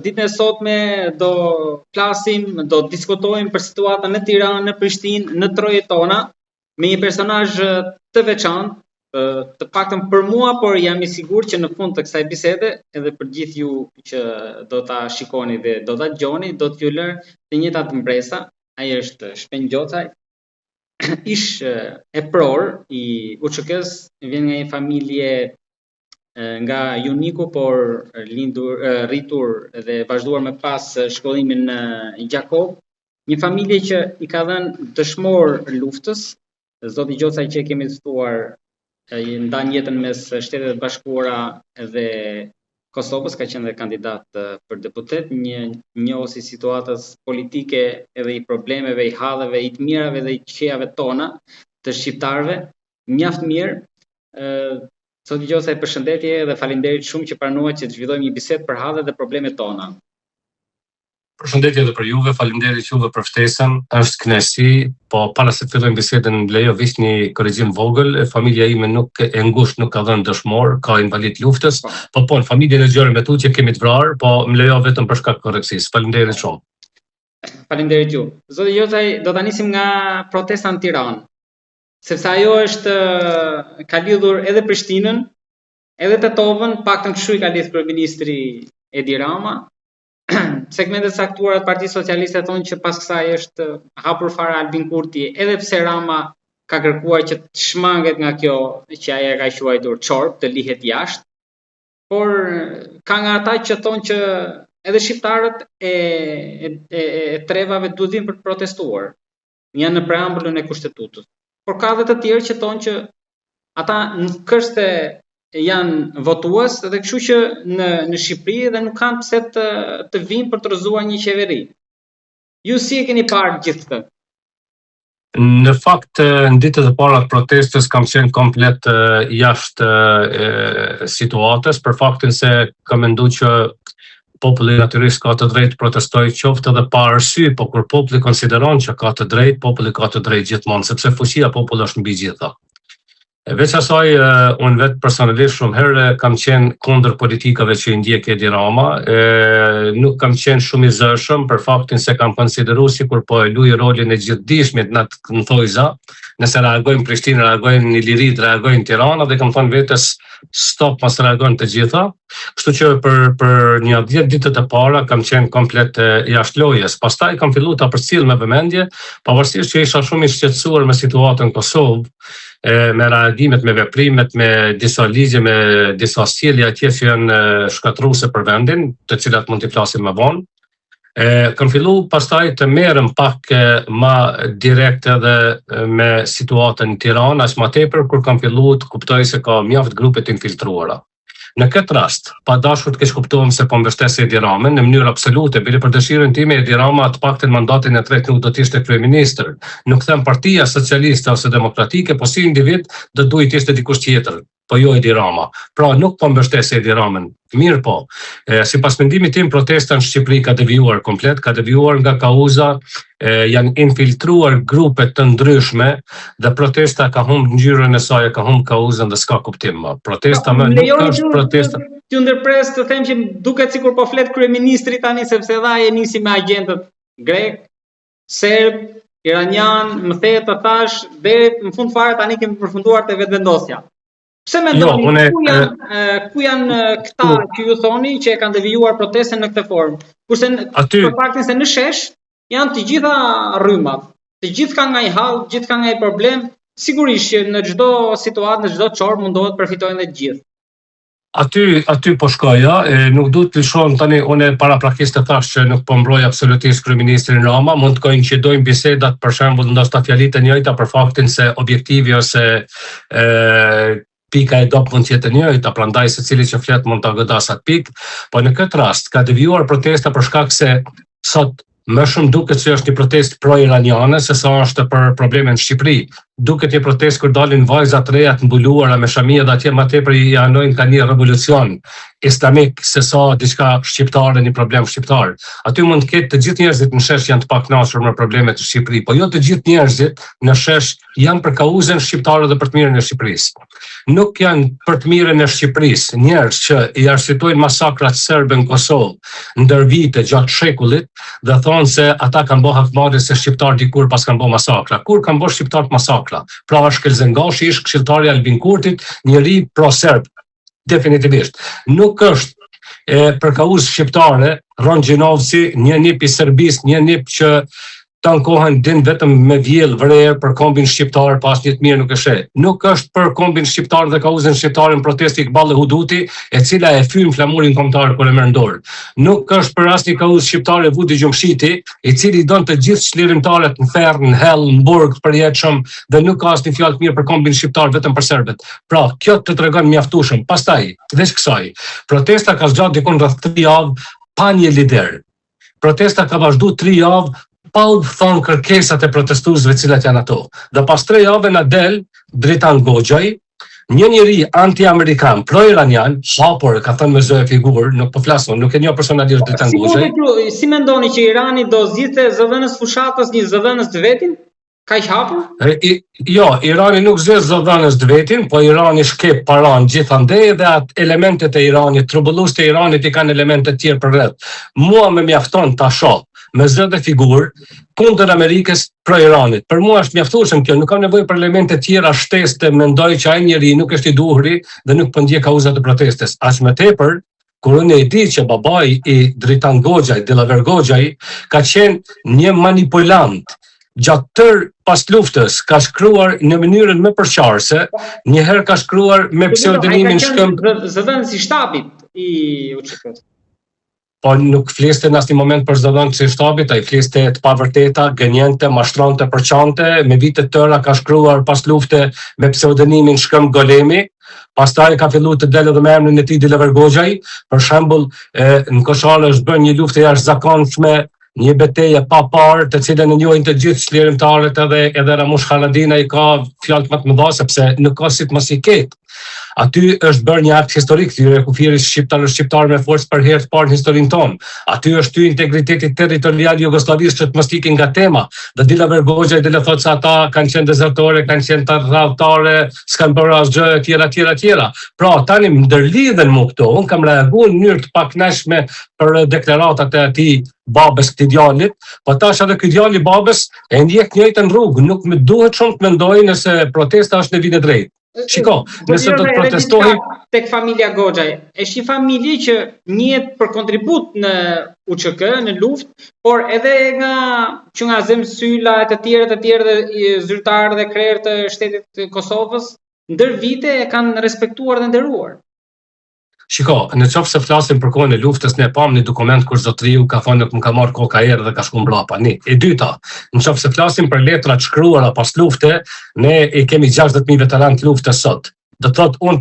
ditën e sotme do flasim, do diskutojmë për situatën në Tiranë, në Prishtinë, në trojet tona, me një personazh të veçantë, të paktën për mua, por jam I sigurt që në fund të kësaj bisede, edhe për gjithë ju që do ta shikoni dhe do ta dëgjoni, do t'ju lër të njëjtat mbresa. Ai është Shpen Gjocaj, ish e pror I UÇK-s, vjen nga një familje nga Juniku, por rritur dhe vazhduar me pas shkollimin në Gjakov, një familje që I ka dhënë dëshmor luftës. Zoti Gjocaj që kemi ftuar ndan jetën mes Shtetet Bashkuara dhe Kosovës, ka qenë dhe kandidat për deputet, një njohës I situatës politike edhe I problemeve, I halleve, I të mirave dhe I të këqijave tona të shqiptarëve, mjaft mirë. Zoti Gjocaj, përshëndetje dhe faleminderit shumë që pranuat që të zhvillojmë një bisedë për hallet dhe problemet tona. Përshëndetje edhe për juve, faleminderit juve për ftesën, është kënaqësi, po para se të fillojmë bisedën lejo veç një korrigjim vogël, familja ime nuk e ngushtë nuk ka dhënë dëshmor, ka invalid luftës, po në familjen e gjërë me tu që kemi të vrarë, po më lejo vetëm për shkak korreksis. Faleminderit shumë. Faleminderit ju. Zoti Gjocaj, do ta nisim nga protesta në Tiranë, sepse ajo është ka lidhur edhe Prishtinën, edhe Tetovën, paktën kështu I ka lidhur kryeministri Edi Rama. Segmentet saktuara të Partisë Socialiste thonë që pas kësaj është hapur fare Albin Kurti, edhe pse Rama ka kërkuar që të shmanget nga kjo që ai ka quajtur çorp, të lihet jashtë. Por ka nga ata që thonë që edhe shqiptarët e trevave duhet vinë për të protestuar. Janë në preambullën e kushtetutës. Por ka edhe të tjerë që thonë që ata nuk është janë votues dhe kështu që në Shqipëri dhe nuk kanë pse të vinë për të rrëzuar një qeveri. Ju si e keni parë gjithë këtë? Në fakt, në ditët e para të protestës kam qenë komplet jashtë situatës, për faktin se kam menduar që populli natyrisht ka të drejtë protestojë qoftë edhe pa arsye, po kur populli konsideron që ka të drejtë, populli ka të drejtë gjithmonë, sepse fuqia popullit është mbi gjitha. Veç asaj, unë vetë personalisht shumë herë kam qenë kundër politikave që I ndjek Edi Rama, nuk kam qenë shumë I zëshëm për faktin se kam konsideruar sikur po e luaj rolin e gjithdijshmit në thojza, nëse reagojnë Prishtinë, reagojnë në Ilirit, reagojnë Tirana dhe kam thënë vetes stop pas reagojnë të gjitha. Kështu që për një 10 ditët e para kam qenë komplet jashtë lojës. Pastaj kam filluar ta përcjell me vëmendje, pavarësisht që isha shumë I shqetësuar me situatën në Kosovë, me reagimet, me veprimet, me disa ligje, me disa sjellje atje që janë shkatruese për vendin, të cilat mund t'i flasim më vonë. Kam filluar pastaj të merrem pak më direkt edhe me situatën në Tiranë, as më tepër kur kam filluar të kuptoj se ka mjaft grupe të infiltruara. Në këtë rast, pa dashur të keq kuptohem se po mbështes Edi Ramën në mënyrë absolute, bile për dëshirën time Edi Rama të paktën mandatin e tretë nuk do të ishte kryeministër. Nuk them Partia Socialiste ose Demokratike, po si individ do duhet të ishte dikush tjetër, po jo Edi Rama. Pra nuk po mbështes Edi Ramën. Mirë po, sipas mendimit tim protesta në Shqipëri ka devijuar komplet, ka devijuar nga kauza, janë infiltruar grupe të ndryshme dhe protesta ka humbur ngjyrën e saj, ka humbur kauzën dhe s'ka kuptim më. Protesta më nuk është protesta. Ju ndërpres të them që duket sikur po flet kryeministri tani sepse dha e nisi me agjentët grek, serb, iranian, më the të thash deri në fund fare tani kemi përfunduar te vetvendosja. Pse mendoni ku janë këta që ju thoni që e kanë devijuar protestën në këtë formë? Kurse për faktin se në shesh janë të gjitha rrymat, të gjithë kanë nga një hall, të gjithë kanë nga një problem, sigurisht që në çdo situatë, në çdo çorë mundohet përfitojnë të gjithë. Aty po shkoja, nuk duhet të lëshon tani, unë paraprakisht të thash që nuk po mbroj absolutisht kryeministrin Rama, mund të koincidojnë bisedat për shembull ndoshta fjalitë e njëjta për faktin se objektivi ose pika e dop mund të jetë e njëjta, prandaj secili që flet mund ta godas atë pikë, po në këtë rast ka devijuar protesta për shkak se sot më shumë duket se është një protestë pro-iraniane se sa është për problemin në Shqipëri. duket një protestë kur dalin vajza të reja të mbuluara me shamia dhe atje më tepër i anojnë ka një revolucion islamik se sa diçka shqiptare, një problem shqiptar. Aty mund të ketë të gjithë njerëzit në shesh janë të pakënaqur me problemet e Shqipërisë, po jo të gjithë njerëzit në shesh janë për kauzën shqiptare dhe për të mirën e Shqipërisë. Nuk janë për të mirën e Shqipërisë njerëz që i arsytojnë masakrat serbe në Kosovë ndër vite gjatë shekullit dhe thonë se ata kanë bërë hakmarrje se shqiptar dikur pas kanë bërë masakra. Kur kanë bërë shqiptar masakra? Pra është Kelzengashi, ish këshilltari i Albin Kurtit, njëri pro-serb. Definitivisht. Nuk është për kauzë shqiptare, Ron Gjinovci, një nip i Serbisë, një nip që të kohën din vetëm me vjell vrerë për kombin shqiptar pas një të mirë nuk e sheh. Nuk është për kombin shqiptar dhe kauzën shqiptare në protesti Iqballi Huduti, e cila e fyn flamurin kombëtar kur e merr dorë. Nuk është për asnjë kauzë shqiptare Vudi Gjumshiti, i cili don të gjithë çlirimtarët në ferr, në hell, në burg të përjetshëm dhe nuk ka asnjë fjalë të mirë për kombin shqiptar vetëm për serbët. Pra, kjo të tregon mjaftueshëm. Pastaj, veç kësaj, protesta ka zgjatur dikon rreth 3 javë pa një lider. Protesta ka vazhduar 3 javë pa u thonë kërkesat e protestuesve cilat janë ato. Dhe pas 3 javë na del Dritan Goxhaj, një njeri anti-amerikan, pro-iranian, hapur, ka thënë me zë e figurë, nuk po flasun, nuk e njoh personalisht Dritan Goxhaj. Si mendoni që Irani do zgjidhte zëdhënës fushatës një zëdhënës të vetin? Kaq hapur? Jo, Irani nuk zgjedh zëdhënës të vetin, po Irani shkep paran gjithandej dhe atë elementet e Iranit, trubullues të Iranit i kanë elemente të tjerë përreth. Mua më mjafton ta shoh me zë dhe figurë kundër Amerikës pro-Iranit. Për mua është mjaftueshëm kjo, nuk kam nevojë për elemente tjera shtesë të mendoj që ai njeri nuk është i duhuri dhe nuk po ndjek kauzat e protestës. Aq më tepër kur unë e di që babai i Dritan Goxhaj, Dillaver Goxhaj, ka qenë një manipulant. Gjatë tërë pas luftës ka shkruar në mënyrën më përqarëse, njëherë ka shkruar me pseudonimin shkëmb. Zëdhënës i shtabit i UÇK-s. Po nuk fliste në asnjë moment për zëdhënës së shtabit, ai fliste të pavërteta, gënjente, mashtronte, përçante, me vite të tëra ka shkruar pas lufte me pseudonimin Shkëmb Golemi. Pastaj ka filluar të delë edhe me emrin e tij Dillaver Goxhaj, për shembull, në Koshallë është bërë një luftë jashtëzakonshme, një betejë pa parë, të cilën e njohin të gjithë çlirimtarët edhe Ramush Haradina i ka fjalë më të mëdha sepse nuk ka si të mos i ketë. Aty është bërë një akt historik, thyrje kufirit shqiptar me forcë për herë të parë në historinë tonë. Aty është ty integriteti territorial i Jugosllavisë që të mos ikin nga tema. Dhe Dillaver Goxhaj dhe le thotë se ata kanë qenë dezertore, kanë qenë të rradhtare, s'kan bërë asgjë tjera. Pra, tani ndërlidhen mu këto. Unë kam reaguar në mënyrë të pakënaqshme për deklaratat e atij babës këtij djalit, po tash edhe ky djalë i babës e ndjek në njëjtën rrugë, nuk më duhet shumë të mendoj nëse protesta është në vit e drejtë. Shiko, nëse do të protestojmë tek familja Goxhaj, është një familje që njihet për kontribut në UÇK, në luftë, por edhe nga zemsyla e të tjerë dhe zyrtarë dhe krerë të shtetit të Kosovës, ndër vite e kanë respektuar dhe nderuar. Shiko, në qoftë se flasim për kohën e luftës, ne pam një dokument kur zotriu ka thonë nuk më ka marrë koka erë dhe ka shkuar mbrapa. E dyta, në qoftë se flasim për letrat shkruara pas lufte, ne i kemi 60.000 veteranë të luftës sot. Do thotë unë